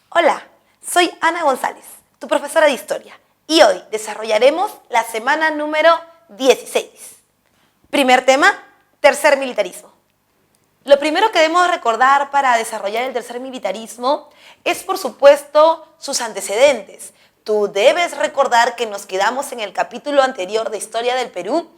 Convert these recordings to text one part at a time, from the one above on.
Hola, soy Ana González, tu profesora de Historia, y hoy desarrollaremos la semana número 16. Primer tema, tercer militarismo. Lo primero que debemos recordar para desarrollar el tercer militarismo es, por supuesto, sus antecedentes. Tú debes recordar que nos quedamos en el capítulo anterior de Historia del Perú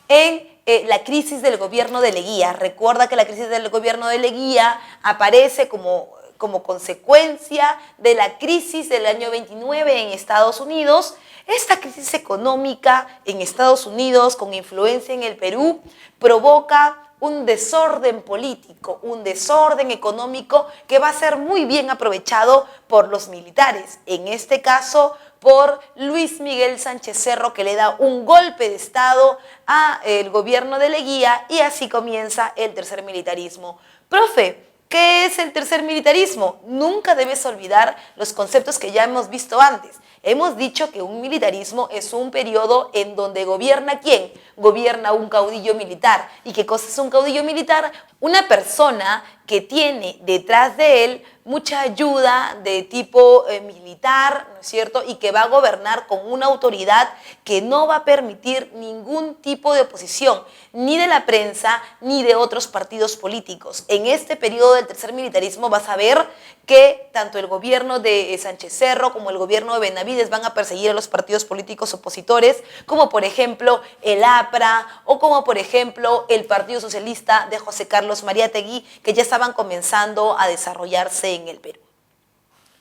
en la crisis del gobierno de Leguía. Recuerda que la crisis del gobierno de Leguía aparece como consecuencia de la crisis del año 29 en Estados Unidos. Esta crisis económica en Estados Unidos, con influencia en el Perú, provoca un desorden político, un desorden económico que va a ser muy bien aprovechado por los militares. En este caso, por Luis Miguel Sánchez Cerro, que le da un golpe de Estado al gobierno de Leguía, y así comienza el tercer militarismo. Profe, ¿qué es el tercer militarismo? Nunca debes olvidar los conceptos que ya hemos visto antes. Hemos dicho que un militarismo es un periodo en donde gobierna ¿quién? Gobierna un caudillo militar. ¿Y qué cosa es un caudillo militar? Una persona que tiene detrás de él mucha ayuda de tipo militar, ¿no es cierto? Y que va a gobernar con una autoridad que no va a permitir ningún tipo de oposición, ni de la prensa, ni de otros partidos políticos. En este periodo del tercer militarismo vas a ver que tanto el gobierno de Sánchez Cerro como el gobierno de Benavides van a perseguir a los partidos políticos opositores, como por ejemplo el APRA o como por ejemplo el Partido Socialista de José Carlos Mariátegui, que ya estaban comenzando a desarrollarse en el Perú.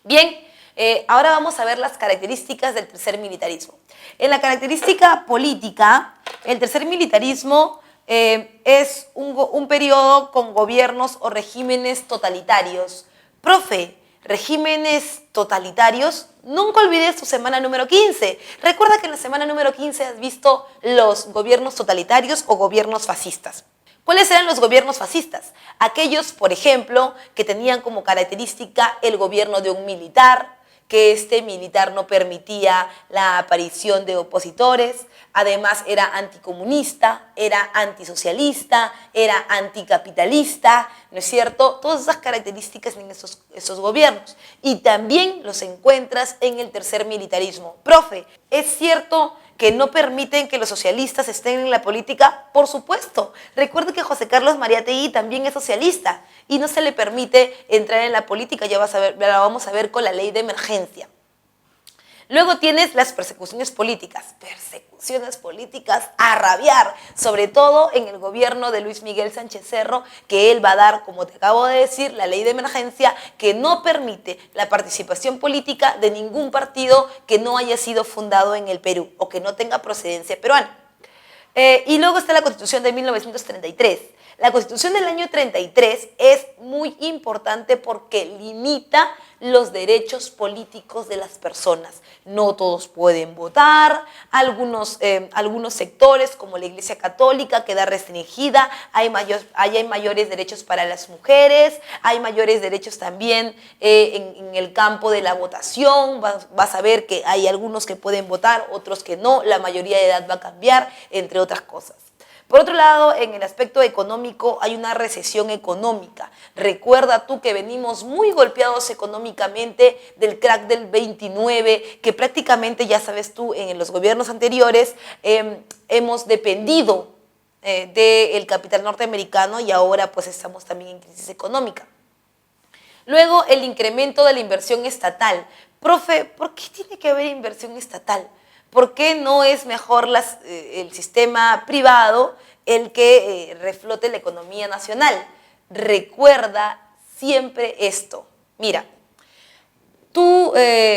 Bien, ahora vamos a ver las características del tercer militarismo. En la característica política, el tercer militarismo es un periodo con gobiernos o regímenes totalitarios. Profe, regímenes totalitarios, nunca olvides tu semana número 15. Recuerda que en la semana número 15 has visto los gobiernos totalitarios o gobiernos fascistas. ¿Cuáles eran los gobiernos fascistas? Aquellos, por ejemplo, que tenían como característica el gobierno de un militar, que este militar no permitía la aparición de opositores, además era anticomunista, era antisocialista, era anticapitalista, ¿no es cierto? Todas esas características en esos gobiernos. Y también los encuentras en el tercer militarismo. Profe, ¿es cierto que no permiten que los socialistas estén en la política? Por supuesto. Recuerde que José Carlos Mariátegui también es socialista y no se le permite entrar en la política. Ya la vamos a ver con la ley de emergencia. Luego tienes las persecuciones políticas a rabiar, sobre todo en el gobierno de Luis Miguel Sánchez Cerro, que él va a dar, como te acabo de decir, la ley de emergencia que no permite la participación política de ningún partido que no haya sido fundado en el Perú o que no tenga procedencia peruana. Y luego está la Constitución de 1933. La Constitución del año 33 es muy importante porque limita los derechos políticos de las personas. No todos pueden votar, algunos sectores como la Iglesia Católica queda restringida, hay mayores derechos para las mujeres, hay mayores derechos también en el campo de la votación. Vas a ver que hay algunos que pueden votar, otros que no, la mayoría de edad va a cambiar, entre otras cosas. Por otro lado, en el aspecto económico hay una recesión económica. Recuerda tú que venimos muy golpeados económicamente del crack del 29, que prácticamente, ya sabes tú, en los gobiernos anteriores hemos dependido del capital norteamericano y ahora pues estamos también en crisis económica. Luego, el incremento de la inversión estatal. Profe, ¿por qué tiene que haber inversión estatal? ¿Por qué no es mejor el sistema privado el que reflote la economía nacional? Recuerda siempre esto. Mira, tú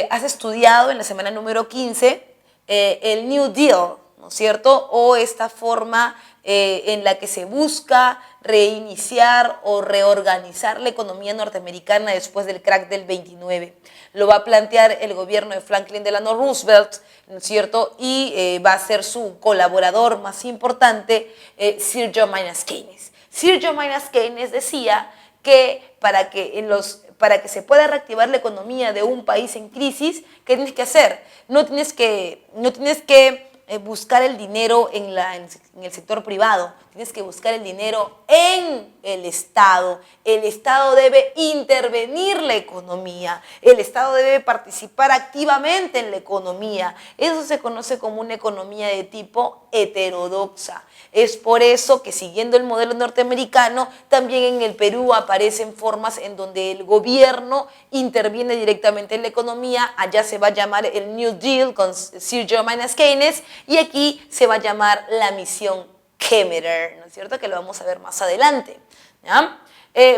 has estudiado en la semana número 15 el New Deal, ¿no es cierto? O esta forma en la que se busca reiniciar o reorganizar la economía norteamericana después del crack del 29. Lo va a plantear el gobierno de Franklin Delano Roosevelt, ¿no es cierto? Y va a ser su colaborador más importante, Sir John Maynard Keynes. Sir John Maynard Keynes decía que para que se pueda reactivar la economía de un país en crisis, ¿qué tienes que hacer? No tienes que buscar el dinero en el sector privado, tienes que buscar el dinero en el Estado. El Estado debe intervenir la economía. El Estado debe participar activamente en la economía. Eso se conoce como una economía de tipo heterodoxa. Es por eso que, siguiendo el modelo norteamericano, también en el Perú aparecen formas en donde el gobierno interviene directamente en la economía. Allá se va a llamar el New Deal con Sir John Keynes, y aquí se va a llamar la misión Kemmerer, ¿no es cierto? Que lo vamos a ver más adelante, ¿ya?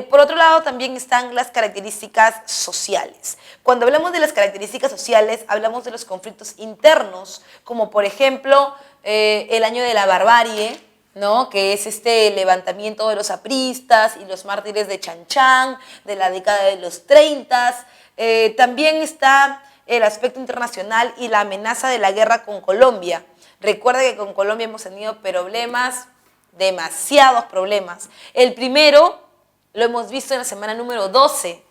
Por otro lado, también están las características sociales. Cuando hablamos de las características sociales, hablamos de los conflictos internos, como por ejemplo el año de la barbarie, ¿no? Que es este levantamiento de los apristas y los mártires de Chanchán, de la década de los 30. También está el aspecto internacional y la amenaza de la guerra con Colombia. Recuerda que con Colombia hemos tenido problemas, demasiados problemas. El primero lo hemos visto en la semana número 12,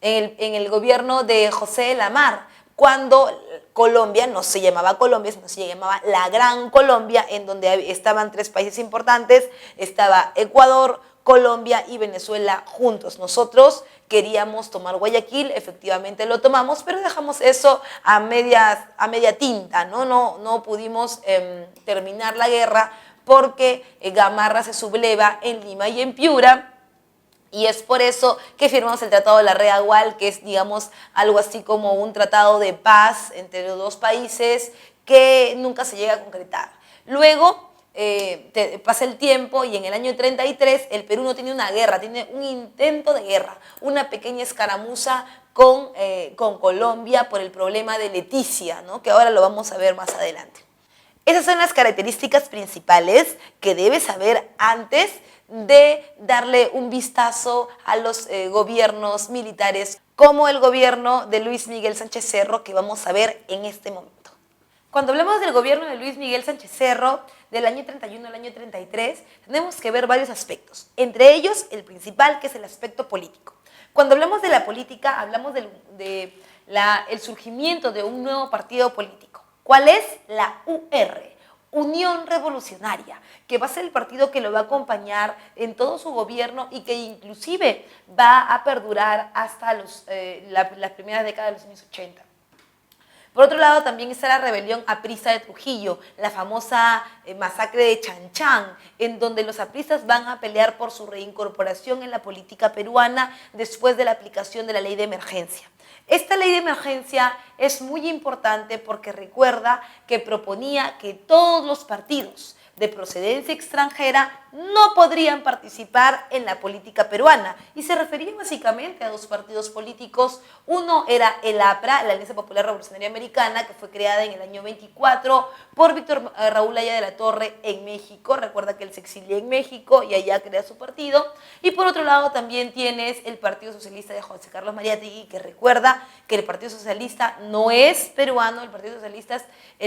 en el gobierno de José de la Mar, cuando Colombia no se llamaba Colombia, sino se llamaba la Gran Colombia, en donde estaban 3 países importantes, estaba Ecuador, Colombia y Venezuela juntos. Nosotros queríamos tomar Guayaquil, efectivamente lo tomamos, pero dejamos eso a media tinta, ¿no? No pudimos terminar la guerra porque Gamarra se subleva en Lima y en Piura. Y es por eso que firmamos el Tratado de la Reagual, que es, digamos, algo así como un tratado de paz entre los 2 países que nunca se llega a concretar. Luego pasa el tiempo y en el año 33 el Perú no tiene una guerra, tiene un intento de guerra, una pequeña escaramuza con Colombia por el problema de Leticia, ¿no? Que ahora lo vamos a ver más adelante. Esas son las características principales que debes saber antes de darle un vistazo a los gobiernos militares, como el gobierno de Luis Miguel Sánchez Cerro, que vamos a ver en este momento. Cuando hablamos del gobierno de Luis Miguel Sánchez Cerro, del año 31 al año 33, tenemos que ver varios aspectos, entre ellos el principal, que es el aspecto político. Cuando hablamos de la política, hablamos del surgimiento de un nuevo partido político. ¿Cuál es? La UR, Unión Revolucionaria, que va a ser el partido que lo va a acompañar en todo su gobierno y que inclusive va a perdurar hasta las primeras décadas de los años 80. Por otro lado, también está la rebelión aprista de Trujillo, la famosa masacre de Chanchán, en donde los apristas van a pelear por su reincorporación en la política peruana después de la aplicación de la ley de emergencia. Esta ley de emergencia es muy importante porque recuerda que proponía que todos los partidos de procedencia extranjera no podrían participar en la política peruana, y se refería básicamente a 2 partidos políticos. Uno era el APRA, la Alianza Popular Revolucionaria Americana, que fue creada en el año 24 por Víctor Raúl Haya de la Torre en México. Recuerda que él se exilia en México y allá crea su partido. Y por otro lado también tienes el Partido Socialista de José Carlos Mariátegui, que recuerda que el Partido Socialista no es peruano. El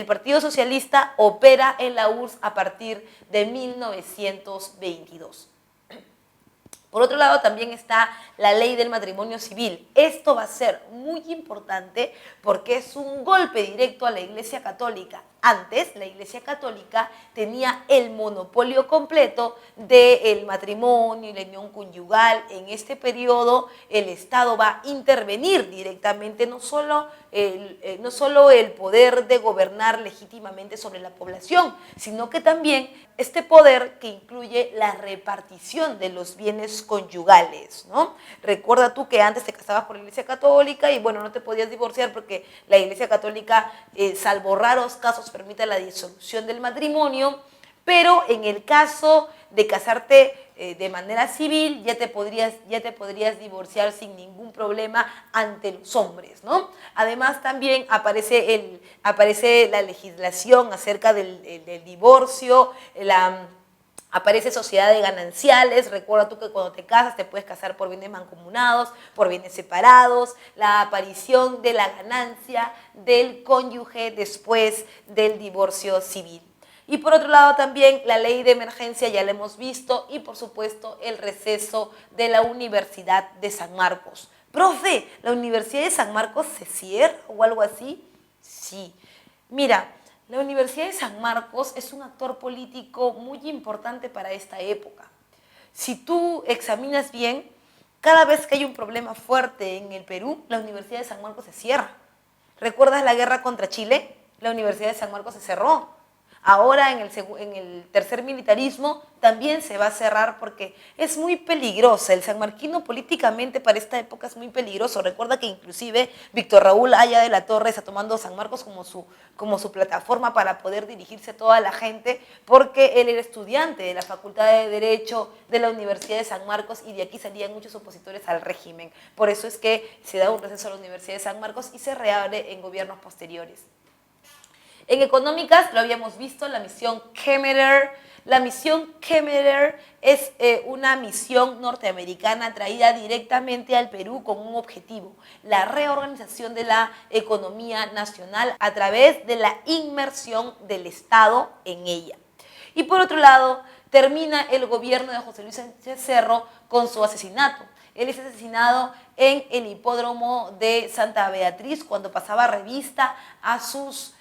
Partido Socialista opera en la URSS a partir de 1922. Por otro lado, también está la ley del matrimonio civil. Esto va a ser muy importante porque es un golpe directo a la Iglesia Católica. Antes, la Iglesia Católica tenía el monopolio completo del matrimonio y la unión conyugal. En este periodo, el Estado va a intervenir directamente, no solo el poder de gobernar legítimamente sobre la población, sino que también este poder que incluye la repartición de los bienes conyugales, ¿no? Recuerda tú que antes te casabas por la Iglesia Católica y bueno, no te podías divorciar porque la Iglesia Católica, salvo raros casos, permite la disolución del matrimonio, pero en el caso de casarte de manera civil ya te podrías divorciar sin ningún problema ante los hombres, ¿no? Además también aparece la legislación acerca del divorcio, aparece sociedad de gananciales. Recuerda tú que cuando te casas te puedes casar por bienes mancomunados, por bienes separados, la aparición de la ganancia del cónyuge después del divorcio civil. Y por otro lado también la ley de emergencia, ya la hemos visto, y por supuesto el receso de la Universidad de San Marcos. Profe, ¿la Universidad de San Marcos se cierra o algo así? Sí. Mira, La Universidad de San Marcos es un actor político muy importante para esta época. Si tú examinas bien, cada vez que hay un problema fuerte en el Perú, la Universidad de San Marcos se cierra. ¿Recuerdas la guerra contra Chile? La Universidad de San Marcos se cerró. Ahora en el tercer militarismo también se va a cerrar porque es muy peligrosa. El sanmarquino políticamente para esta época es muy peligroso. Recuerda que inclusive Víctor Raúl Haya de la Torre está tomando San Marcos como su plataforma para poder dirigirse a toda la gente, porque él era estudiante de la Facultad de Derecho de la Universidad de San Marcos y de aquí salían muchos opositores al régimen. Por eso es que se da un receso a la Universidad de San Marcos y se reabre en gobiernos posteriores. En económicas lo habíamos visto, la misión Kemmerer. La misión Kemmerer es una misión norteamericana traída directamente al Perú con un objetivo: la reorganización de la economía nacional a través de la inmersión del Estado en ella. Y por otro lado, termina el gobierno de José Luis Sánchez Cerro con su asesinato. Él es asesinado en el hipódromo de Santa Beatriz cuando pasaba revista a sus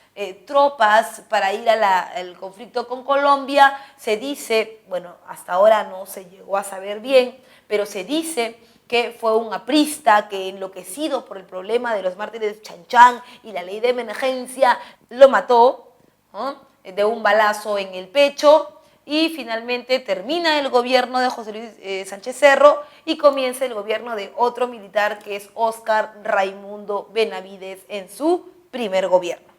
tropas para ir al conflicto con Colombia. Se dice, bueno, hasta ahora no se llegó a saber bien, pero se dice que fue un aprista que, enloquecido por el problema de los mártires de Chan y la ley de emergencia, lo mató, ¿no?, de un balazo en el pecho. Y finalmente termina el gobierno de José Luis Sánchez Cerro y comienza el gobierno de otro militar que es Óscar Raimundo Benavides en su primer gobierno.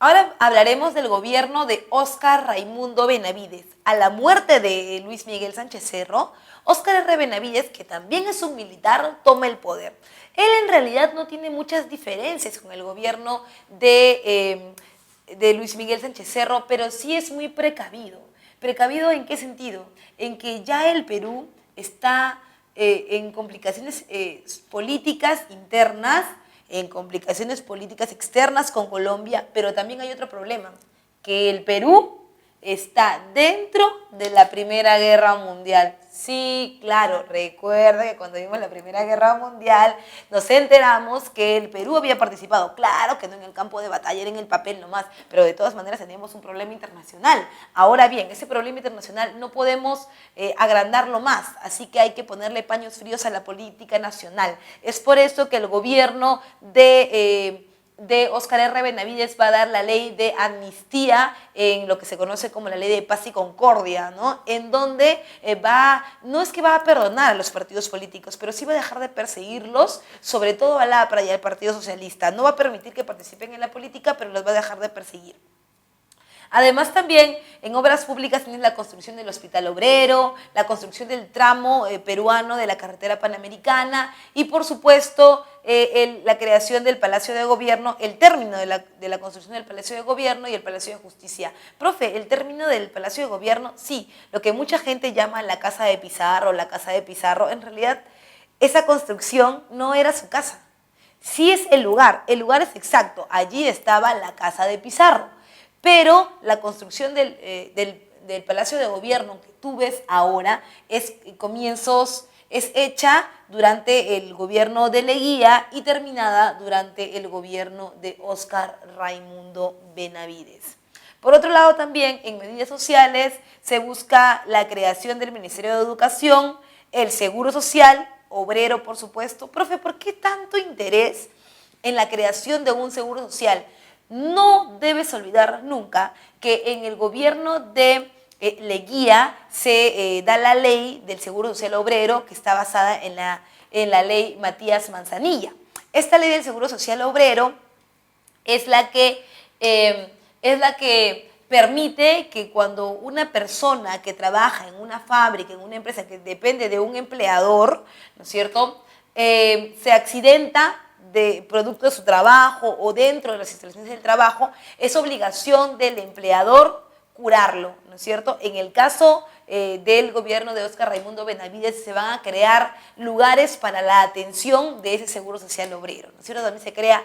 Ahora hablaremos del gobierno de Óscar Raimundo Benavides. A la muerte de Luis Miguel Sánchez Cerro, Óscar R. Benavides, que también es un militar, toma el poder. Él en realidad no tiene muchas diferencias con el gobierno de Luis Miguel Sánchez Cerro, pero sí es muy precavido. ¿Precavido en qué sentido? En que ya el Perú está en complicaciones políticas internas, en complicaciones políticas externas con Colombia, pero también hay otro problema, que el Perú está dentro de la Primera Guerra Mundial. Sí, claro, recuerda que cuando vimos la Primera Guerra Mundial nos enteramos que el Perú había participado. Claro que no en el campo de batalla, era en el papel nomás, pero de todas maneras teníamos un problema internacional. Ahora bien, ese problema internacional no podemos agrandarlo más, así que hay que ponerle paños fríos a la política nacional. Es por eso que el gobierno de Óscar R. Benavides va a dar la ley de amnistía en lo que se conoce como la ley de paz y concordia, ¿no? En donde no es que va a perdonar a los partidos políticos, pero sí va a dejar de perseguirlos, sobre todo al APRA y al Partido Socialista. No va a permitir que participen en la política, pero los va a dejar de perseguir. Además, también en obras públicas tienes la construcción del Hospital Obrero, la construcción del tramo peruano de la carretera panamericana y, por supuesto, la creación del Palacio de Gobierno, el término de la construcción del Palacio de Gobierno y el Palacio de Justicia. Profe, el término del Palacio de Gobierno, sí, lo que mucha gente llama la Casa de Pizarro, la Casa de Pizarro, en realidad esa construcción no era su casa. Sí es el lugar es exacto, allí estaba la Casa de Pizarro. Pero la construcción del Palacio de Gobierno que tú ves ahora es hecha durante el gobierno de Leguía y terminada durante el gobierno de Óscar Raimundo Benavides. Por otro lado, también en medidas sociales se busca la creación del Ministerio de Educación, el Seguro Social, obrero por supuesto. Profe, ¿por qué tanto interés en la creación de un seguro social? No debes olvidar nunca que en el gobierno de Leguía se da la ley del Seguro Social Obrero, que está basada en la ley Matías Manzanilla. Esta ley del Seguro Social Obrero es la que permite que cuando una persona que trabaja en una fábrica, en una empresa que depende de un empleador, ¿no es cierto?, se accidenta de producto de su trabajo o dentro de las instalaciones del trabajo, es obligación del empleador curarlo, ¿no es cierto? En el caso del gobierno de Óscar Raimundo Benavides se van a crear lugares para la atención de ese seguro social obrero, ¿no es cierto? También se crea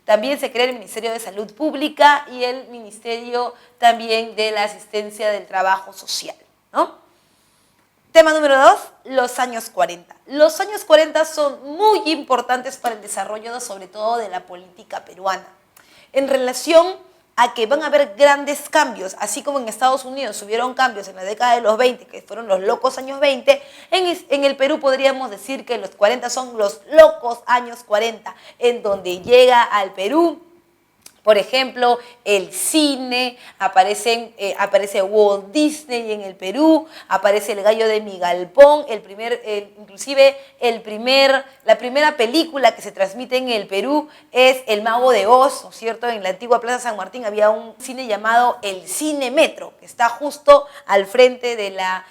también se crea el Ministerio de Salud Pública y el Ministerio también de la Asistencia del Trabajo Social, ¿no? Tema número 2, los años 40. Los años 40 son muy importantes para el desarrollo, sobre todo de la política peruana. en relación a que van a haber grandes cambios, así como en Estados Unidos hubieron cambios en la década de los 20, que fueron los locos años 20, en el Perú podríamos decir que los 40 son los locos años 40, en donde llega al Perú, por ejemplo, el cine, aparece Walt Disney en el Perú, aparece El gallo de mi galpón, la primera película que se transmite en el Perú es El mago de Oz, ¿no es cierto? En la antigua Plaza San Martín había un cine llamado el Cine Metro, que está justo al frente de la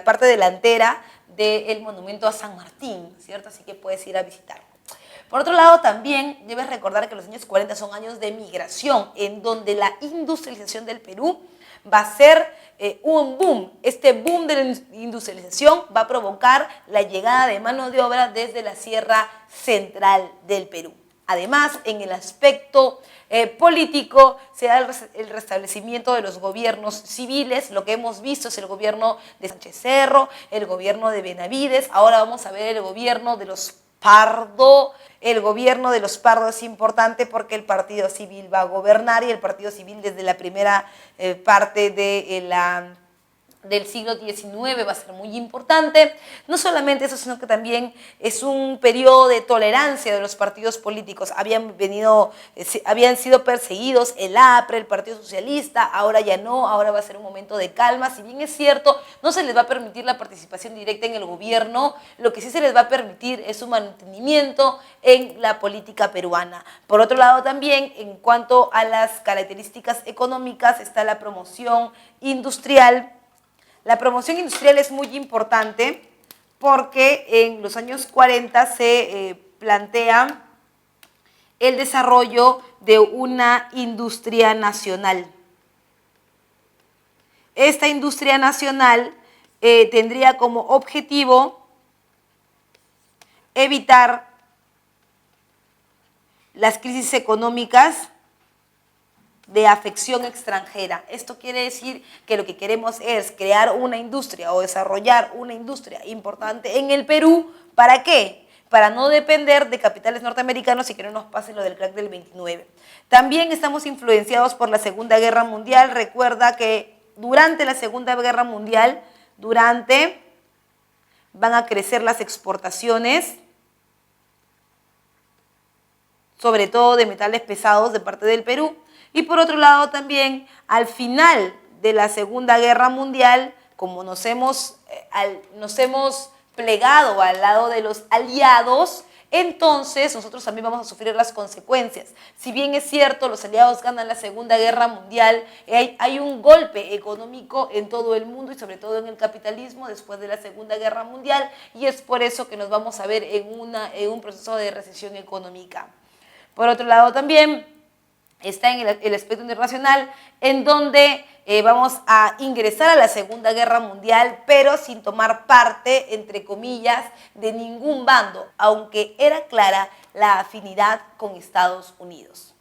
parte delantera del monumento a San Martín, ¿cierto? Así que puedes ir a visitarlo. Por otro lado, también debes recordar que los años 40 son años de migración, en donde la industrialización del Perú va a ser un boom. Este boom de la industrialización va a provocar la llegada de mano de obra desde la Sierra Central del Perú. Además, en el aspecto político se da el restablecimiento de los gobiernos civiles. Lo que hemos visto es el gobierno de Sánchez Cerro, el gobierno de Benavides. Ahora vamos a ver el gobierno de los Pardo. El gobierno de los Pardo es importante porque el Partido Civil va a gobernar y el Partido Civil desde la primera parte del siglo XIX va a ser muy importante. No solamente eso, sino que también es un periodo de tolerancia de los partidos políticos. Habían sido perseguidos el APRE, el Partido Socialista, ahora ya no, ahora va a ser un momento de calma. Si bien es cierto, no se les va a permitir la participación directa en el gobierno, lo que sí se les va a permitir es su mantenimiento en la política peruana. Por otro lado también, en cuanto a las características económicas, está la promoción industrial. La promoción industrial es muy importante porque en los años 40 se plantea el desarrollo de una industria nacional. Esta industria nacional tendría como objetivo evitar las crisis económicas de afección extranjera. Esto quiere decir que lo que queremos es crear una industria o desarrollar una industria importante en el Perú. ¿Para qué? Para no depender de capitales norteamericanos y que no nos pase lo del crack del 29. También estamos influenciados por la Segunda Guerra Mundial. Recuerda que durante la Segunda Guerra Mundial, van a crecer las exportaciones, sobre todo de metales pesados de parte del Perú. Y por otro lado también, al final de la Segunda Guerra Mundial, como nos hemos plegado al lado de los aliados, entonces nosotros también vamos a sufrir las consecuencias. Si bien es cierto, los aliados ganan la Segunda Guerra Mundial, hay un golpe económico en todo el mundo y sobre todo en el capitalismo después de la Segunda Guerra Mundial, y es por eso que nos vamos a ver en un proceso de recesión económica. Por otro lado también está en el aspecto internacional, en donde vamos a ingresar a la Segunda Guerra Mundial, pero sin tomar parte, entre comillas, de ningún bando, aunque era clara la afinidad con Estados Unidos.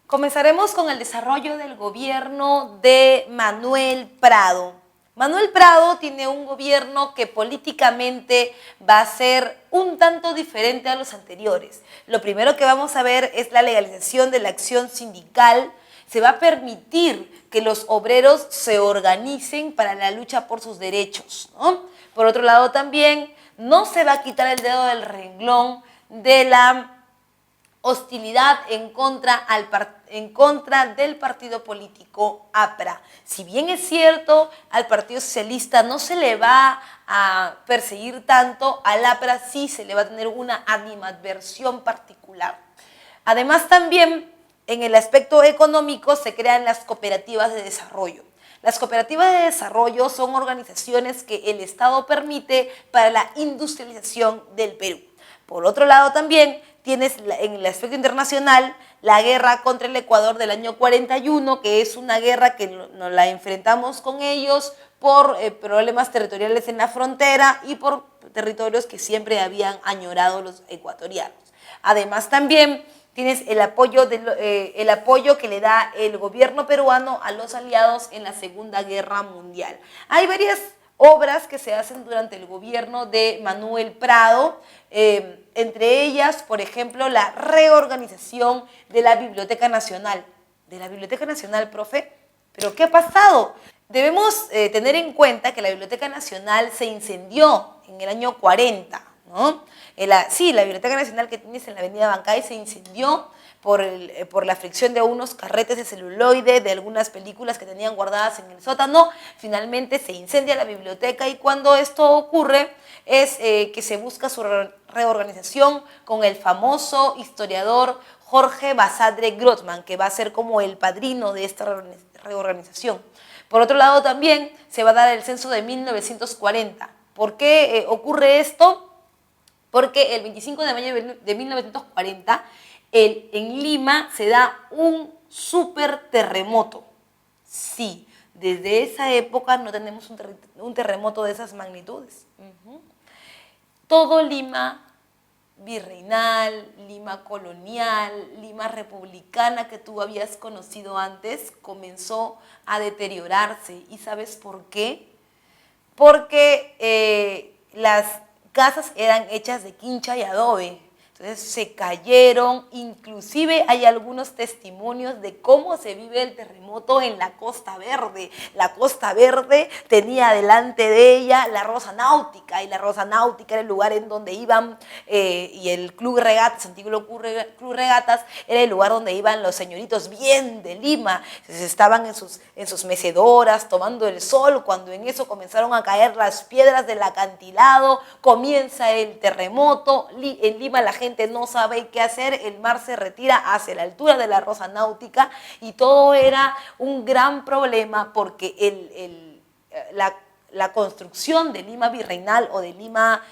Comenzaremos con el desarrollo del gobierno de Manuel Prado. Manuel Prado tiene un gobierno que políticamente va a ser un tanto diferente a los anteriores. Lo primero que vamos a ver es la legalización de la acción sindical. Se va a permitir que los obreros se organicen para la lucha por sus derechos, ¿no? Por otro lado también, no se va a quitar el dedo del renglón de la hostilidad en contra del partido político APRA. Si bien es cierto, al Partido Socialista no se le va a perseguir tanto, al APRA sí se le va a tener una animadversión particular. Además también, en el aspecto económico, se crean las cooperativas de desarrollo. Las cooperativas de desarrollo son organizaciones que el Estado permite para la industrialización del Perú. Por otro lado también, tienes en el aspecto internacional la guerra contra el Ecuador del año 41, que es una guerra que nos la enfrentamos con ellos por problemas territoriales en la frontera y por territorios que siempre habían añorado los ecuatorianos. Además también tienes el apoyo que le da el gobierno peruano a los aliados en la Segunda Guerra Mundial. Hay varias obras que se hacen durante el gobierno de Manuel Prado. entre ellas, por ejemplo, la reorganización de la Biblioteca Nacional. ¿De la Biblioteca Nacional, profe? ¿Pero qué ha pasado? Debemos tener en cuenta que la Biblioteca Nacional se incendió en el año 40, ¿no? Sí, la Biblioteca Nacional que tienes en la avenida Bancay se incendió por la fricción de unos carretes de celuloide, de algunas películas que tenían guardadas en el sótano. Finalmente se incendia la biblioteca y cuando esto ocurre es que se busca su reorganización con el famoso historiador Jorge Basadre Grossman, que va a ser como el padrino de esta reorganización. Por otro lado también se va a dar el censo de 1940. ¿Por qué ocurre esto? Porque el 25 de mayo de 1940 en Lima se da un súper terremoto. Sí, desde esa época no tenemos un terremoto de esas magnitudes. Todo Lima virreinal, Lima colonial, Lima republicana que tú habías conocido antes, comenzó a deteriorarse. ¿Y sabes por qué? Porque las casas eran hechas de quincha y adobe. Entonces se cayeron, inclusive hay algunos testimonios de cómo se vive el terremoto en la Costa Verde. La Costa Verde tenía delante de ella la Rosa Náutica, y la Rosa Náutica era el lugar en donde iban, y el Club Regatas, antiguo Club Regatas, era el lugar donde iban los señoritos bien de Lima. Entonces estaban en sus mecedoras tomando el sol, cuando en eso comenzaron a caer las piedras del acantilado, comienza el terremoto. En Lima la gente no sabe qué hacer, el mar se retira hacia la altura de la Rosa Náutica y todo era un gran problema porque la construcción de Lima virreinal o de Lima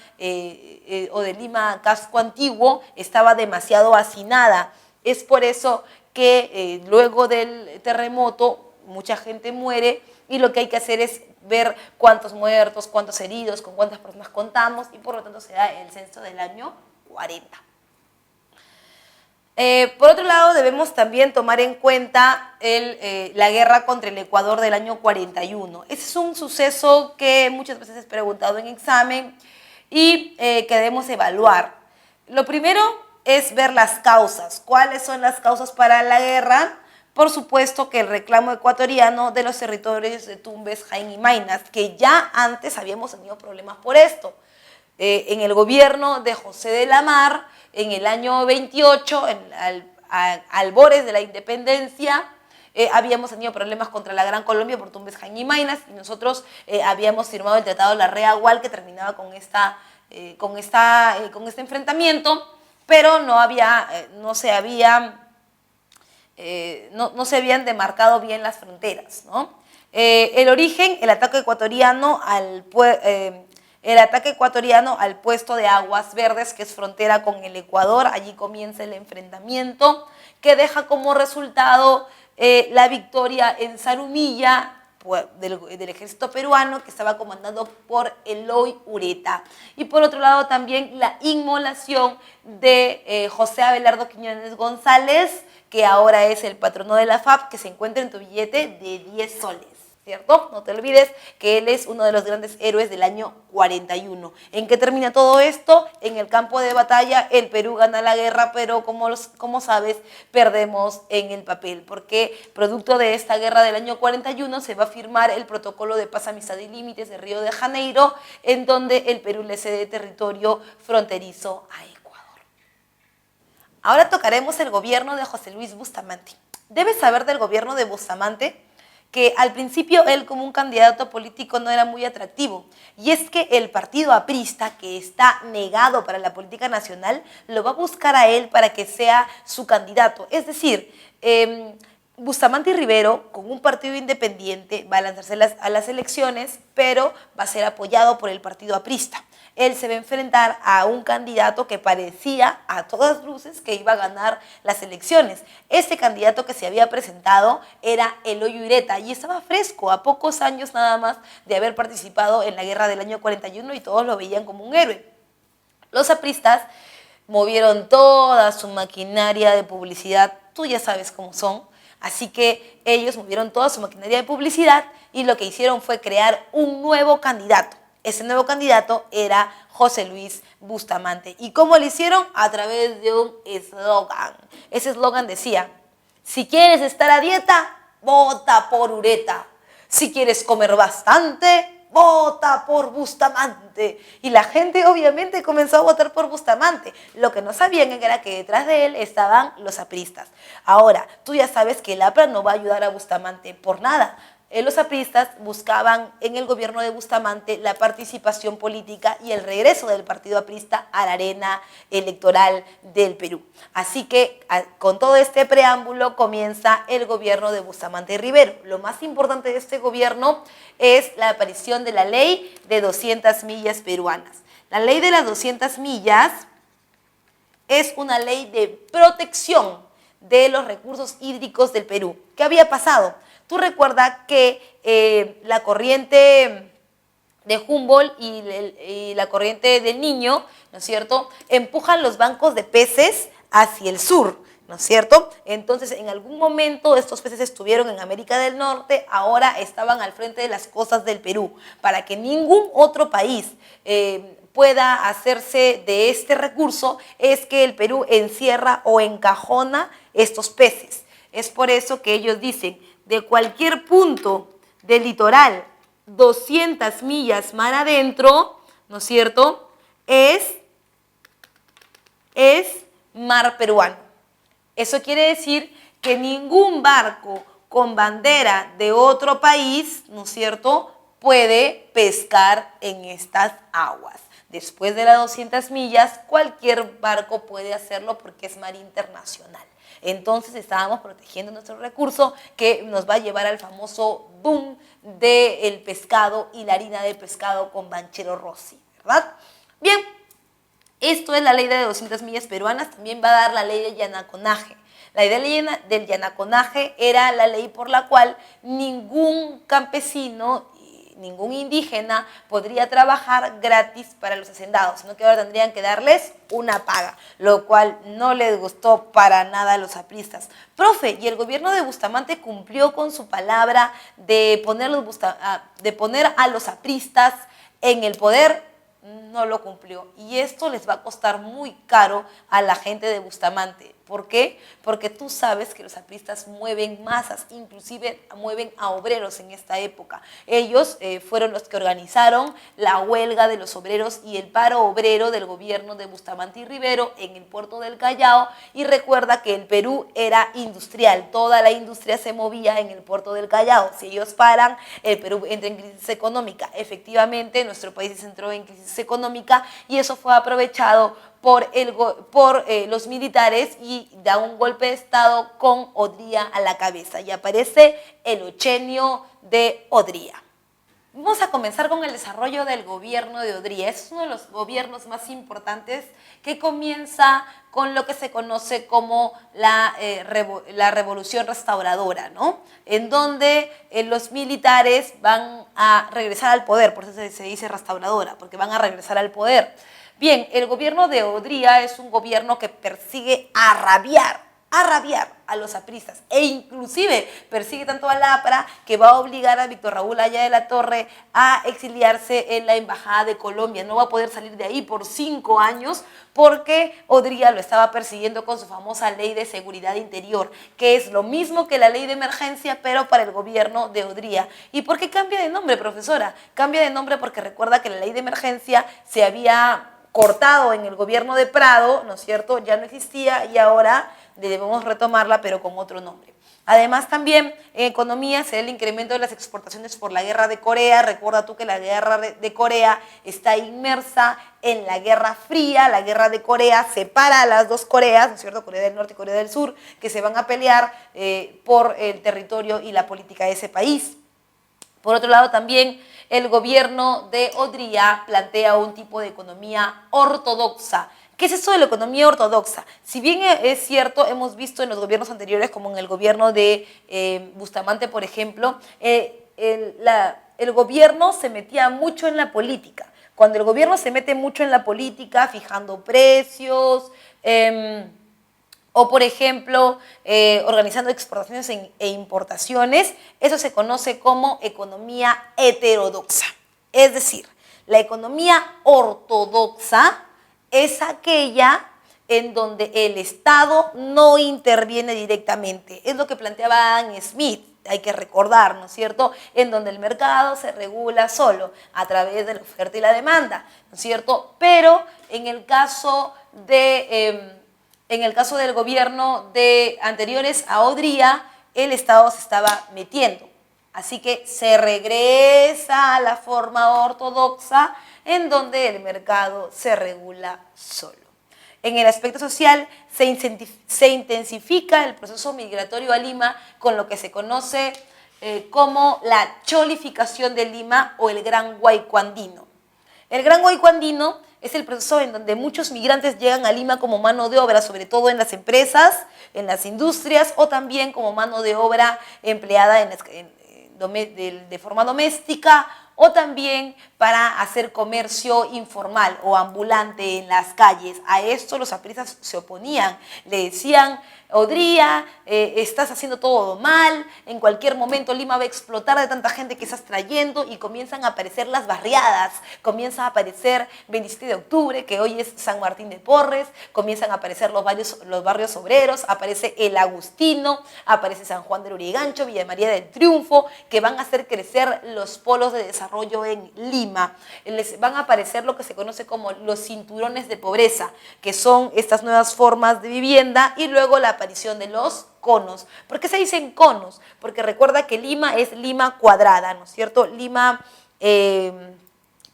casco antiguo estaba demasiado hacinada. Es por eso que luego del terremoto mucha gente muere y lo que hay que hacer es ver cuántos muertos, cuántos heridos, con cuántas personas contamos y por lo tanto se da el censo del año 40. Por otro lado, debemos también tomar en cuenta la guerra contra el Ecuador del año 41. Ese es un suceso que muchas veces es preguntado en examen y que debemos evaluar. Lo primero es ver las causas. ¿Cuáles son las causas para la guerra? Por supuesto que el reclamo ecuatoriano de los territorios de Tumbes, Jaén y Maynas, que ya antes habíamos tenido problemas por esto. En el gobierno de José de la Mar, en el año 28, albores de la independencia, habíamos tenido problemas contra la Gran Colombia por Tumbes, Jaén y Maynas, y nosotros habíamos firmado el Tratado de la Rea-Gual que terminaba con este enfrentamiento, pero no se habían demarcado bien las fronteras, ¿no? El origen, el ataque ecuatoriano al puesto de Aguas Verdes, que es frontera con el Ecuador. Allí comienza el enfrentamiento que deja como resultado la victoria en Zarumilla del ejército peruano, que estaba comandado por Eloy Ureta. Y por otro lado también la inmolación de José Abelardo Quiñones González, que ahora es el patrono de la FAP, que se encuentra en tu billete de 10 soles. ¿Cierto? No te olvides que él es uno de los grandes héroes del año 41. ¿En qué termina todo esto? En el campo de batalla el Perú gana la guerra, pero como sabes, perdemos en el papel, porque producto de esta guerra del año 41 se va a firmar el Protocolo de Paz, Amistad y Límites de Río de Janeiro, en donde el Perú le cede territorio fronterizo a Ecuador. Ahora tocaremos el gobierno de José Luis Bustamante. Debes saber del gobierno de Bustamante que al principio él como un candidato político no era muy atractivo. Y es que el partido aprista, que está negado para la política nacional, lo va a buscar a él para que sea su candidato. Es decir, Bustamante y Rivero, con un partido independiente, va a lanzarse a las elecciones, pero va a ser apoyado por el partido aprista. Él se va a enfrentar a un candidato que parecía a todas luces que iba a ganar las elecciones. Este candidato que se había presentado era Eloy Ureta y estaba fresco, a pocos años nada más de haber participado en la guerra del año 41 y todos lo veían como un héroe. Los apristas movieron toda su maquinaria de publicidad, tú ya sabes cómo son, así que ellos movieron toda su maquinaria de publicidad y lo que hicieron fue crear un nuevo candidato. Ese nuevo candidato era José Luis Bustamante. ¿Y cómo lo hicieron? A través de un eslogan. Ese eslogan decía: si quieres estar a dieta, vota por Ureta. Si quieres comer bastante, vota por Bustamante. Y la gente obviamente comenzó a votar por Bustamante. Lo que no sabían era que detrás de él estaban los apristas. Ahora, tú ya sabes que el APRA no va a ayudar a Bustamante por nada. Los apristas buscaban en el gobierno de Bustamante la participación política y el regreso del partido aprista a la arena electoral del Perú. Así que con todo este preámbulo comienza el gobierno de Bustamante Rivero. Lo más importante de este gobierno es la aparición de la ley de 200 millas peruanas. La ley de las 200 millas es una ley de protección de los recursos hídricos del Perú. ¿Qué había pasado? Tú recuerdas que la corriente de Humboldt y la corriente del Niño, ¿no es cierto?, empujan los bancos de peces hacia el sur, ¿no es cierto? Entonces, en algún momento estos peces estuvieron en América del Norte, ahora estaban al frente de las costas del Perú, para que ningún otro país pueda hacerse de este recurso, es que el Perú encierra o encajona estos peces. Es por eso que ellos dicen: de cualquier punto del litoral, 200 millas mar adentro, ¿no es cierto?, es mar peruano. Eso quiere decir que ningún barco con bandera de otro país, ¿no es cierto?, puede pescar en estas aguas. Después de las 200 millas, cualquier barco puede hacerlo porque es mar internacional. Entonces estábamos protegiendo nuestro recurso que nos va a llevar al famoso boom del pescado y la harina de pescado con Banchero Rossi, ¿verdad? Bien, esto es la ley de 200 millas peruanas, también va a dar la ley del llanaconaje. La idea del llanaconaje era la ley por la cual ningún campesino, ningún indígena podría trabajar gratis para los hacendados, sino que ahora tendrían que darles una paga, lo cual no les gustó para nada a los apristas. Profe, ¿y el gobierno de Bustamante cumplió con su palabra de poner a los apristas en el poder? No lo cumplió, y esto les va a costar muy caro a la gente de Bustamante. ¿Por qué? Porque tú sabes que los apristas mueven masas, inclusive mueven a obreros en esta época. Ellos fueron los que organizaron la huelga de los obreros y el paro obrero del gobierno de Bustamante y Rivero en el puerto del Callao. Y recuerda que el Perú era industrial, toda la industria se movía en el puerto del Callao. Si ellos paran, el Perú entra en crisis económica. Efectivamente, nuestro país entró en crisis económica y eso fue aprovechado por los militares y da un golpe de estado con Odría a la cabeza y aparece el Ochenio de Odría. Vamos a comenzar con el desarrollo del gobierno de Odría. Es uno de los gobiernos más importantes que comienza con lo que se conoce como la revolución restauradora, ¿no? En donde los militares van a regresar al poder, por eso se dice restauradora, porque van a regresar al poder. Bien, el gobierno de Odría es un gobierno que persigue arrabiar a los apristas e inclusive persigue tanto al APRA que va a obligar a Víctor Raúl Haya de la Torre a exiliarse en la Embajada de Colombia. No va a poder salir de ahí por 5 años porque Odría lo estaba persiguiendo con su famosa ley de seguridad interior, que es lo mismo que la ley de emergencia, pero para el gobierno de Odría. ¿Y por qué cambia de nombre, profesora? Cambia de nombre porque recuerda que la ley de emergencia se había cortado en el gobierno de Prado, ¿no es cierto? Ya no existía y ahora debemos retomarla, pero con otro nombre. Además, también en economía se da el incremento de las exportaciones por la guerra de Corea. Recuerda tú que la guerra de Corea está inmersa en la Guerra Fría. La guerra de Corea separa a las dos Coreas, ¿no es cierto? Corea del Norte y Corea del Sur, que se van a pelear por el territorio y la política de ese país. Por otro lado, también el gobierno de Odría plantea un tipo de economía ortodoxa. ¿Qué es eso de la economía ortodoxa? Si bien es cierto, hemos visto en los gobiernos anteriores, como en el gobierno de Bustamante, por ejemplo, el gobierno se metía mucho en la política. Cuando el gobierno se mete mucho en la política, fijando precios, o por ejemplo, organizando exportaciones e importaciones, eso se conoce como economía heterodoxa. Es decir, La economía ortodoxa es aquella en donde el Estado no interviene directamente. Es lo que planteaba Adam Smith, hay que recordar, ¿no es cierto?, en donde el mercado se regula solo a través de la oferta y la demanda, ¿no es cierto? Pero en el caso del gobierno de anteriores a Odría, el Estado se estaba metiendo. Así que se regresa a la forma ortodoxa en donde el mercado se regula solo. En el aspecto social se intensifica el proceso migratorio a Lima con lo que se conoce como la cholificación de Lima o el Gran Huayco Andino. El Gran Huayco Andino es el proceso en donde muchos migrantes llegan a Lima como mano de obra, sobre todo en las empresas, en las industrias o también como mano de obra empleada de forma doméstica o también para hacer comercio informal o ambulante en las calles. A esto los apristas se oponían, le decían: Odría, estás haciendo todo mal, en cualquier momento Lima va a explotar de tanta gente que estás trayendo, y comienzan a aparecer las barriadas, comienza a aparecer 27 de octubre, que hoy es San Martín de Porres, comienzan a aparecer los barrios obreros, aparece el Agustino, aparece San Juan del Urigancho, Villa María del Triunfo, que van a hacer crecer los polos de desarrollo en Lima. Les van a aparecer lo que se conoce como los cinturones de pobreza, que son estas nuevas formas de vivienda, y luego la aparición de los conos. ¿Por qué se dicen conos? Porque recuerda que Lima es Lima cuadrada, ¿no es cierto? Lima,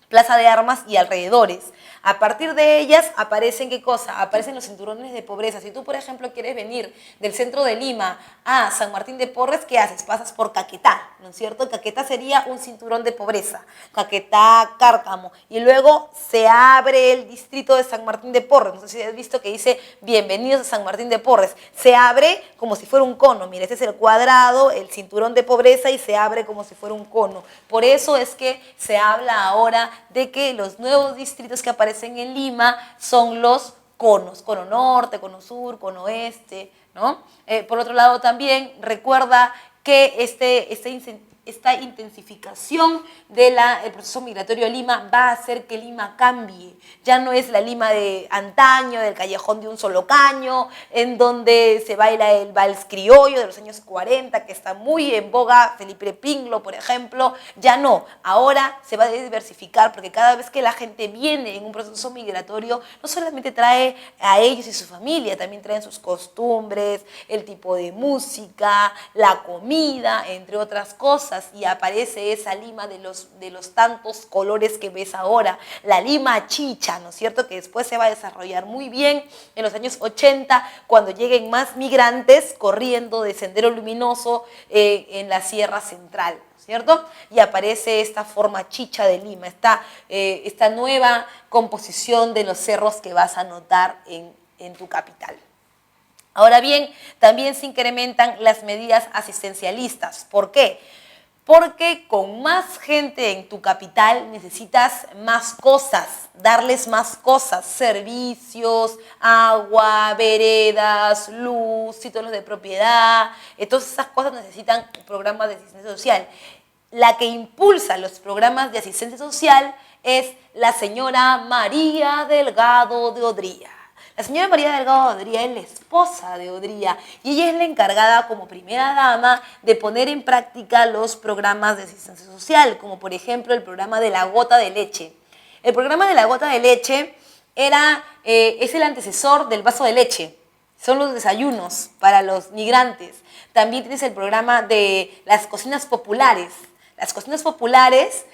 Plaza de Armas y alrededores. A partir de ellas aparecen, ¿qué cosa? Aparecen los cinturones de pobreza. Si tú, por ejemplo, quieres venir del centro de Lima a San Martín de Porres, ¿qué haces? Pasas por Caquetá, ¿no es cierto? Caquetá sería un cinturón de pobreza. Caquetá, Cárcamo. Y luego se abre el distrito de San Martín de Porres. No sé si has visto que dice bienvenidos a San Martín de Porres. Se abre como si fuera un cono. Mira, este es el cuadrado, el cinturón de pobreza, y se abre como si fuera un cono. Por eso es que se habla ahora de que los nuevos distritos que aparecen en Lima son los conos: cono norte, cono sur, cono oeste, ¿no? Por otro lado, también recuerda que esta intensificación del proceso migratorio a Lima va a hacer que Lima cambie. Ya no es la Lima de antaño, del callejón de un solo caño, en donde se baila el vals criollo de los años 40, que está muy en boga, Felipe Pinglo, por ejemplo. Ya no, ahora se va a diversificar, porque cada vez que la gente viene en un proceso migratorio, no solamente trae a ellos y su familia, también traen sus costumbres, el tipo de música, la comida, entre otras cosas. Y aparece esa Lima de los tantos colores que ves ahora, la Lima chicha, ¿no es cierto?, que después se va a desarrollar muy bien en los años 80, cuando lleguen más migrantes corriendo de Sendero Luminoso en la Sierra Central, ¿no es cierto? Y aparece esta forma chicha de Lima, esta nueva composición de los cerros que vas a notar en tu capital. Ahora bien, también se incrementan las medidas asistencialistas. ¿Por qué? Porque con más gente en tu capital necesitas más cosas, darles más cosas: servicios, agua, veredas, luz, títulos de propiedad. Todas esas cosas necesitan programas de asistencia social. La que impulsa los programas de asistencia social es la señora María Delgado de Odría. La señora María Delgado de Odría es la esposa de Odría, y ella es la encargada, como primera dama, de poner en práctica los programas de asistencia social, como por ejemplo el programa de la gota de leche. El programa de la gota de leche es el antecesor del vaso de leche. Son los desayunos para los migrantes. También tienes el programa de las cocinas populares. Las cocinas populares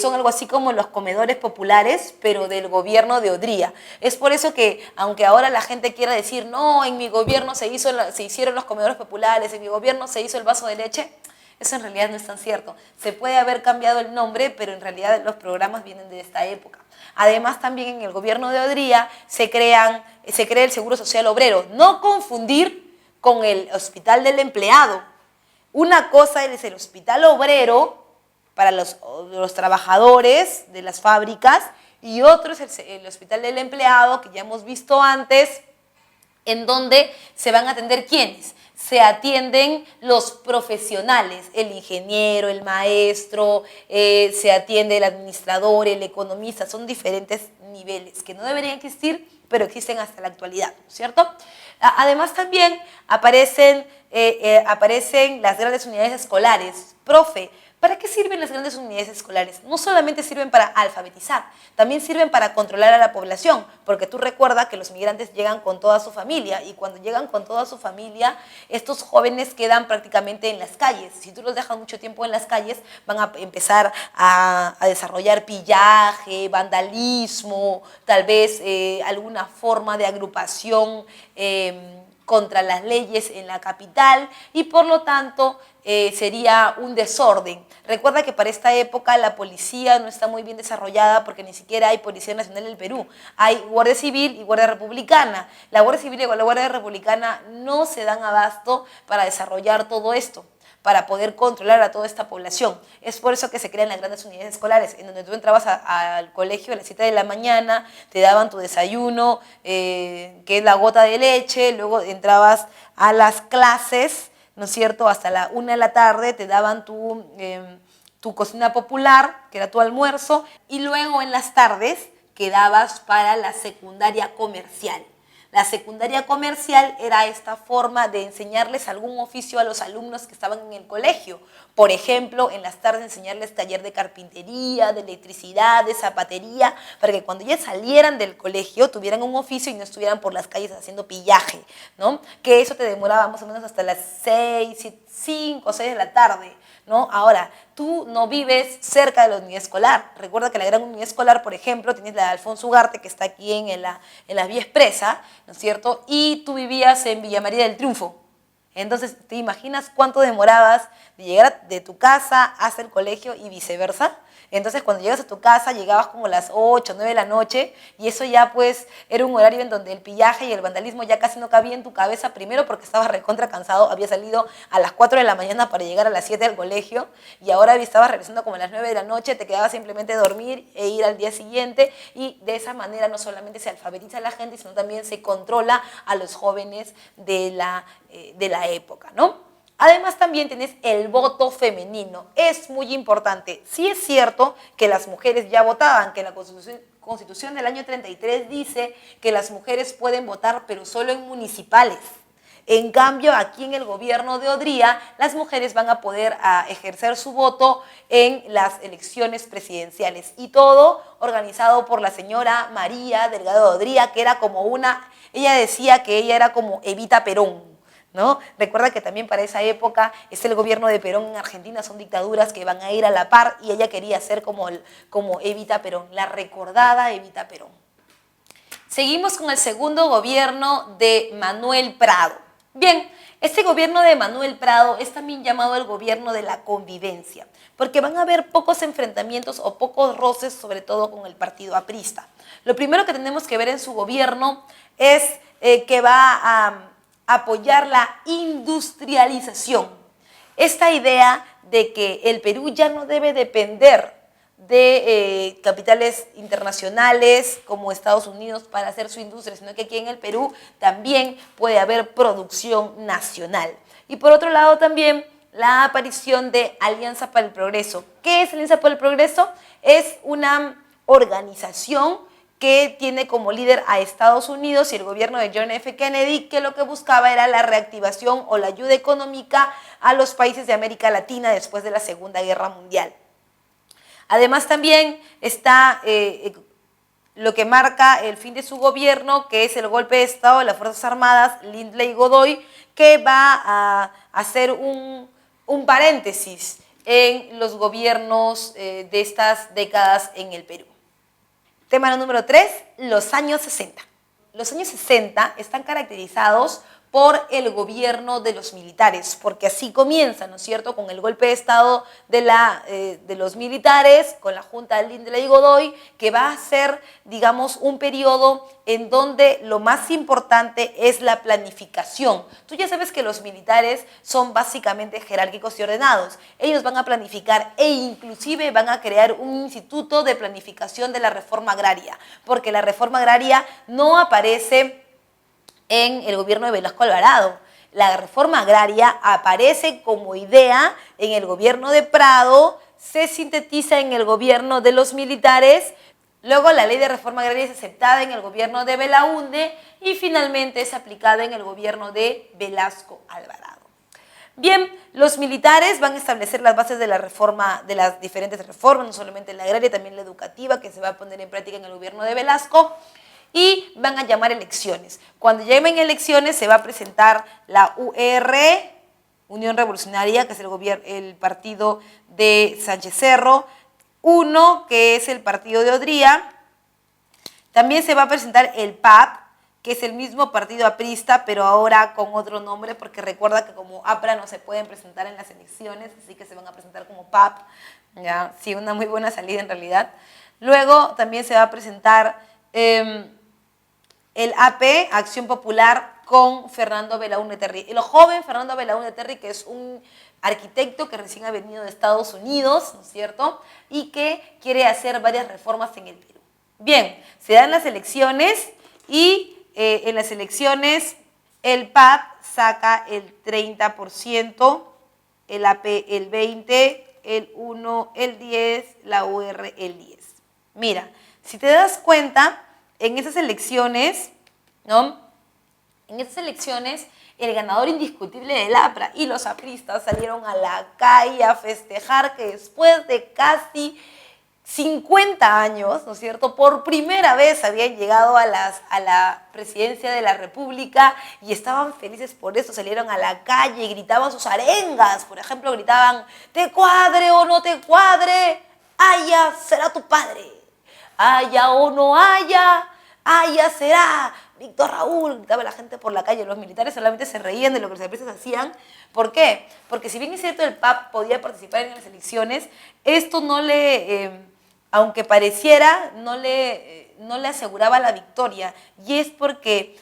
son algo así como los comedores populares, pero del gobierno de Odría. Es por eso que, aunque ahora la gente quiera decir, no, en mi gobierno se hicieron los comedores populares, en mi gobierno se hizo el vaso de leche, eso en realidad no es tan cierto. Se puede haber cambiado el nombre, pero en realidad los programas vienen de esta época. Además, también en el gobierno de Odría se crea el Seguro Social Obrero. No confundir con el Hospital del Empleado. Una cosa es el Hospital Obrero para los trabajadores de las fábricas, y otro es el Hospital del Empleado, que ya hemos visto antes, en donde se van a atender ¿quiénes? se atienden los profesionales, el ingeniero, el maestro, se atiende el administrador, el economista, son diferentes niveles que no deberían existir, pero existen hasta la actualidad, ¿no es cierto? Además también aparecen las grandes unidades escolares. Profe, ¿para qué sirven las grandes unidades escolares? No solamente sirven para alfabetizar, también sirven para controlar a la población, porque tú recuerdas que los migrantes llegan con toda su familia y cuando llegan con toda su familia, estos jóvenes quedan prácticamente en las calles. Si tú los dejas mucho tiempo en las calles, van a empezar a desarrollar pillaje, vandalismo, tal vez alguna forma de agrupación contra las leyes en la capital y por lo tanto sería un desorden. Recuerda que para esta época la policía no está muy bien desarrollada porque ni siquiera hay Policía Nacional del Perú. Hay Guardia Civil y Guardia Republicana. La Guardia Civil y la Guardia Republicana no se dan abasto para desarrollar todo esto, para poder controlar a toda esta población. Es por eso que se crean las grandes unidades escolares, en donde tú entrabas al colegio a las 7 de la mañana, te daban tu desayuno, que es la gota de leche, luego entrabas a las clases, ¿no es cierto?, hasta la 1 de la tarde, te daban tu cocina popular, que era tu almuerzo, y luego en las tardes quedabas para la secundaria comercial. La secundaria comercial era esta forma de enseñarles algún oficio a los alumnos que estaban en el colegio. Por ejemplo, en las tardes enseñarles taller de carpintería, de electricidad, de zapatería, para que cuando ya salieran del colegio tuvieran un oficio y no estuvieran por las calles haciendo pillaje, ¿no? Que eso te demoraba más o menos hasta las 6, 5 o 6 de la tarde, ¿no? Ahora, tú no vives cerca de la unidad escolar. Recuerda que la gran unidad escolar, por ejemplo, tienes la de Alfonso Ugarte, que está aquí en la Vía Expresa, ¿no es cierto? Y tú vivías en Villa María del Triunfo. Entonces, ¿te imaginas cuánto demorabas de llegar de tu casa hasta el colegio y viceversa? Entonces, cuando llegas a tu casa, llegabas como a las 8, 9 de la noche y eso ya pues era un horario en donde el pillaje y el vandalismo ya casi no cabía en tu cabeza, primero porque estabas recontra cansado, había salido a las 4 de la mañana para llegar a las 7 al colegio y ahora estabas regresando como a las 9 de la noche, te quedabas simplemente dormir e ir al día siguiente y de esa manera no solamente se alfabetiza a la gente, sino también se controla a los jóvenes de la época, ¿no? Además también tienes el voto femenino, es muy importante. Sí es cierto que las mujeres ya votaban, que la Constitución del año 33 dice que las mujeres pueden votar, pero solo en municipales. En cambio, aquí en el gobierno de Odría, las mujeres van a poder ejercer su voto en las elecciones presidenciales. Y todo organizado por la señora María Delgado de Odría, que era como ella decía que ella era como Evita Perón, ¿no? Recuerda que también para esa época es el gobierno de Perón en Argentina, son dictaduras que van a ir a la par y ella quería ser como Evita Perón, la recordada Evita Perón. Seguimos con el segundo gobierno de Manuel Prado. Bien, este gobierno de Manuel Prado es también llamado el gobierno de la convivencia, porque van a haber pocos enfrentamientos o pocos roces, sobre todo con el partido aprista. Lo primero que tenemos que ver en su gobierno es que va a apoyar la industrialización. Esta idea de que el Perú ya no debe depender de capitales internacionales como Estados Unidos para hacer su industria, sino que aquí en el Perú también puede haber producción nacional. Y por otro lado también la aparición de Alianza para el Progreso. ¿Qué es Alianza para el Progreso? Es una organización que tiene como líder a Estados Unidos y el gobierno de John F. Kennedy, que lo que buscaba era la reactivación o la ayuda económica a los países de América Latina después de la Segunda Guerra Mundial. Además también está lo que marca el fin de su gobierno, que es el golpe de Estado de las Fuerzas Armadas, Lindley Godoy, que va a hacer un paréntesis en los gobiernos de estas décadas en el Perú. Tema número 3, los años 60. Los años 60 están caracterizados por el gobierno de los militares, porque así comienza, ¿no es cierto?, con el golpe de Estado de los militares, con la Junta de Lindley Godoy, que va a ser, digamos, un periodo en donde lo más importante es la planificación. Tú ya sabes que los militares son básicamente jerárquicos y ordenados. Ellos van a planificar e inclusive van a crear un instituto de planificación de la reforma agraria, porque la reforma agraria no aparece en el gobierno de Velasco Alvarado. La reforma agraria aparece como idea en el gobierno de Prado, se sintetiza en el gobierno de los militares, luego la ley de reforma agraria es aceptada en el gobierno de Belaúnde y finalmente es aplicada en el gobierno de Velasco Alvarado. Bien, los militares van a establecer las bases de la reforma, de las diferentes reformas, no solamente la agraria, también la educativa, que se va a poner en práctica en el gobierno de Velasco, y van a llamar elecciones. Cuando llamen elecciones se va a presentar la UR, Unión Revolucionaria, que es el partido de Sánchez Cerro, UNO, que es el partido de Odría. También se va a presentar el PAP, que es el mismo partido aprista, pero ahora con otro nombre, porque recuerda que como APRA no se pueden presentar en las elecciones, así que se van a presentar como PAP. Ya, sí, una muy buena salida en realidad. Luego también se va a presentar el AP, Acción Popular, con Fernando Belaúnde Terry. El joven Fernando Belaúnde Terry, que es un arquitecto que recién ha venido de Estados Unidos, ¿no es cierto?, y que quiere hacer varias reformas en el Perú. Bien, se dan las elecciones y en las elecciones el PAP saca el 30%, el AP el 20%, el 1 el 10%, la UR el 10%. Mira, si te das cuenta, en esas elecciones, ¿no?, en esas elecciones el ganador indiscutible del APRA y los apristas salieron a la calle a festejar que después de casi 50 años, ¿no es cierto?, por primera vez habían llegado a la presidencia de la República y estaban felices por eso, salieron a la calle y gritaban sus arengas, por ejemplo, gritaban, te cuadre o no te cuadre, haya será tu padre, haya o no haya, haya será Víctor Raúl, gritaba la gente por la calle, los militares solamente se reían de lo que los apristas hacían. ¿Por qué? Porque si bien es cierto el PAP podía participar en las elecciones, esto no le... aunque pareciera, no le aseguraba la victoria. Y es porque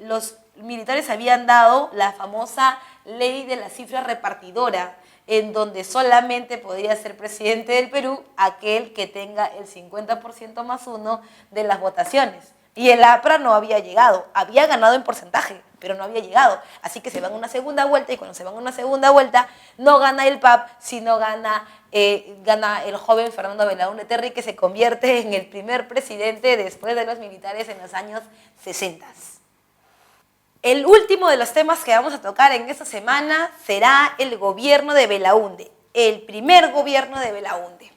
los militares habían dado la famosa ley de la cifra repartidora, en donde solamente podría ser presidente del Perú aquel que tenga el 50% más uno de las votaciones. Y el APRA no había llegado, había ganado en porcentaje, pero no había llegado. Así que se van a una segunda vuelta y cuando se van a una segunda vuelta no gana el PAP, sino gana el joven Fernando Belaúnde Terry, que se convierte en el primer presidente después de los militares en los años 60. El último de los temas que vamos a tocar en esta semana será el gobierno de Belaúnde, el primer gobierno de Belaúnde.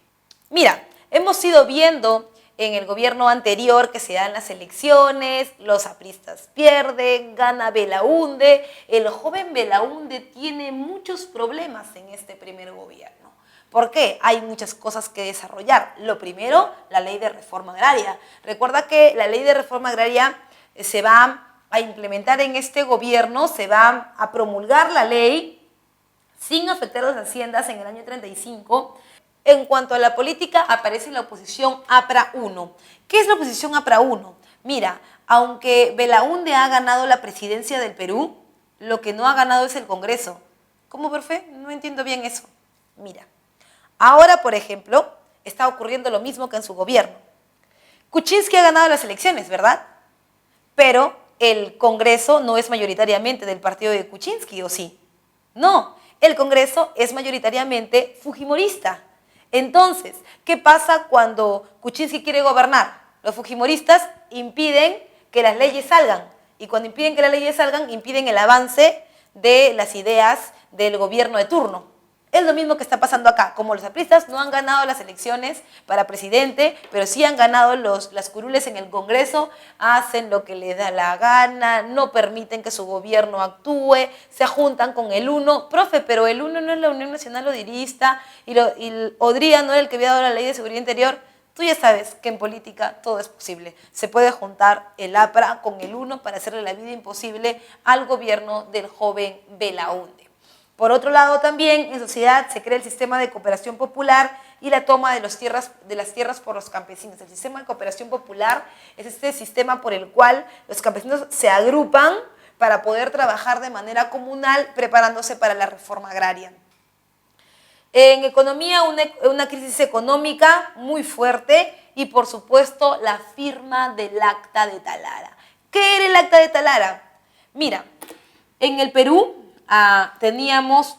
Mira, hemos ido viendo en el gobierno anterior que se dan las elecciones, los apristas pierden, gana Belaúnde. El joven Belaúnde tiene muchos problemas en este primer gobierno. ¿Por qué? Hay muchas cosas que desarrollar. Lo primero, la ley de reforma agraria. Recuerda que la ley de reforma agraria se va a implementar en este gobierno, se va a promulgar la ley sin afectar las haciendas en el año 35. En cuanto a la política, aparece la oposición APRA 1. ¿Qué es la oposición APRA 1? Mira, aunque Belaúnde ha ganado la presidencia del Perú, lo que no ha ganado es el Congreso. ¿Cómo, profe? No entiendo bien eso. Mira, ahora, por ejemplo, está ocurriendo lo mismo que en su gobierno. Kuczynski ha ganado las elecciones, ¿verdad? Pero el Congreso no es mayoritariamente del partido de Kuczynski, ¿o sí? No, el Congreso es mayoritariamente fujimorista. Entonces, ¿qué pasa cuando Kuczynski quiere gobernar? Los fujimoristas impiden que las leyes salgan. Y cuando impiden que las leyes salgan, impiden el avance de las ideas del gobierno de turno. Es lo mismo que está pasando acá. Como los apristas no han ganado las elecciones para presidente, pero sí han ganado las curules en el Congreso, hacen lo que les da la gana, no permiten que su gobierno actúe, se juntan con el UNO. Profe, pero el UNO no es la Unión Nacional Odirista y Odría no era el que había dado la ley de seguridad interior. Tú ya sabes que en política todo es posible. Se puede juntar el APRA con el UNO para hacerle la vida imposible al gobierno del joven Belaúnde. Por otro lado, también en sociedad se crea el sistema de cooperación popular y la toma de las tierras por los campesinos. El sistema de cooperación popular es este sistema por el cual los campesinos se agrupan para poder trabajar de manera comunal preparándose para la reforma agraria. En economía, una crisis económica muy fuerte y, por supuesto, la firma del Acta de Talara. ¿Qué era el Acta de Talara? Mira, En el Perú teníamos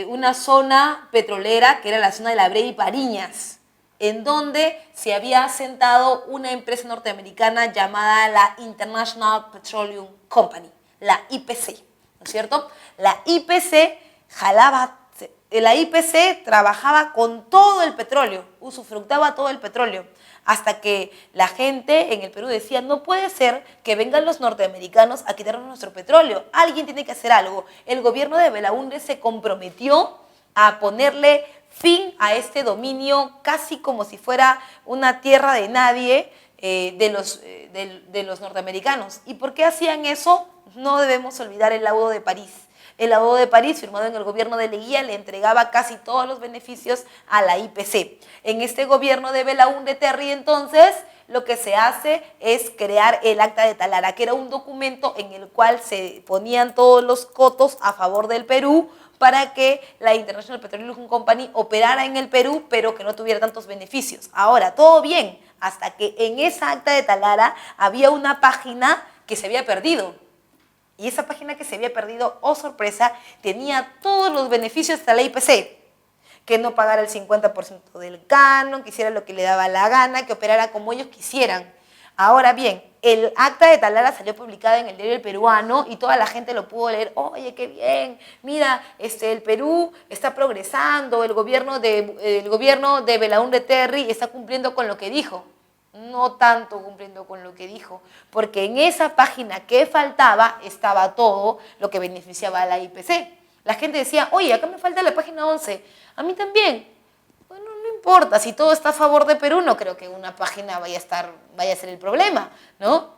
una zona petrolera que era la zona de la Brea y Pariñas, en donde se había asentado una empresa norteamericana llamada la International Petroleum Company, la IPC, ¿no es cierto? La IPC trabajaba con todo el petróleo, usufructaba todo el petróleo, hasta que la gente en el Perú decía, no puede ser que vengan los norteamericanos a quitarnos nuestro petróleo, alguien tiene que hacer algo. El gobierno de Belaúnde se comprometió a ponerle fin a este dominio casi como si fuera una tierra de nadie de los norteamericanos. ¿Y por qué hacían eso? No debemos olvidar el Laudo de París. El Laudo de París, firmado en el gobierno de Leguía, le entregaba casi todos los beneficios a la IPC. En este gobierno de Belaúnde Terry, entonces, lo que se hace es crear el Acta de Talara, que era un documento en el cual se ponían todos los cotos a favor del Perú para que la International Petroleum Company operara en el Perú, pero que no tuviera tantos beneficios. Ahora, todo bien, hasta que en esa Acta de Talara había una página que se había perdido. Y esa página que se había perdido, oh sorpresa, tenía todos los beneficios de la IPC. Que no pagara el 50% del canon, que hiciera lo que le daba la gana, que operara como ellos quisieran. Ahora bien, el Acta de Talara salió publicada en el Diario El Peruano y toda la gente lo pudo leer. Oye, qué bien, mira, el Perú está progresando, el gobierno de Belaúnde Terry está cumpliendo con lo que dijo. No tanto cumpliendo con lo que dijo, porque en esa página que faltaba estaba todo lo que beneficiaba a la IPC. La gente decía, oye, acá me falta la página 11, a mí también. Bueno, no importa, si todo está a favor de Perú, no creo que una página vaya a ser el problema, ¿no?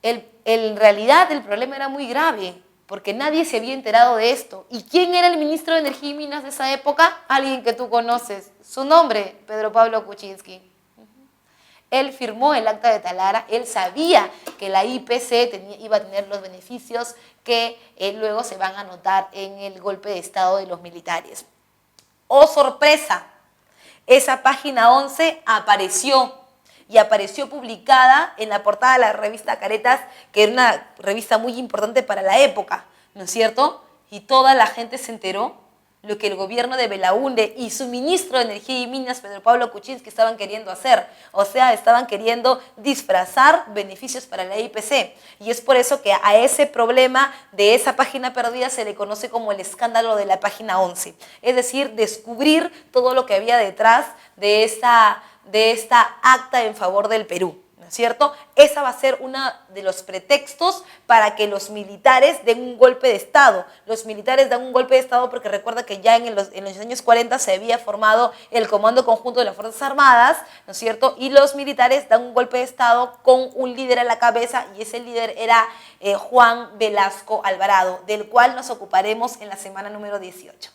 En realidad el problema era muy grave, porque nadie se había enterado de esto. ¿Y quién era el ministro de Energía y Minas de esa época? Alguien que tú conoces. Su nombre, Pedro Pablo Kuczynski. Él firmó el Acta de Talara, él sabía que la IPC iba a tener los beneficios que luego se van a anotar en el golpe de Estado de los militares. ¡Oh, sorpresa! Esa página 11 apareció y apareció publicada en la portada de la revista Caretas, que era una revista muy importante para la época, ¿no es cierto? Y toda la gente se enteró lo que el gobierno de Belaúnde y su ministro de Energía y Minas, Pedro Pablo Kuczynski, estaban queriendo hacer. O sea, estaban queriendo disfrazar beneficios para la IPC. Y es por eso que a ese problema de esa página perdida se le conoce como el escándalo de la página 11. Es decir, descubrir todo lo que había detrás de esta acta en favor del Perú. ¿Cierto? Esa va a ser uno de los pretextos para que los militares den un golpe de Estado. Los militares dan un golpe de Estado porque recuerda que ya en los años 40 se había formado el Comando Conjunto de las Fuerzas Armadas, ¿no es cierto? Y los militares dan un golpe de Estado con un líder a la cabeza y ese líder era Juan Velasco Alvarado, del cual nos ocuparemos en la semana número 18.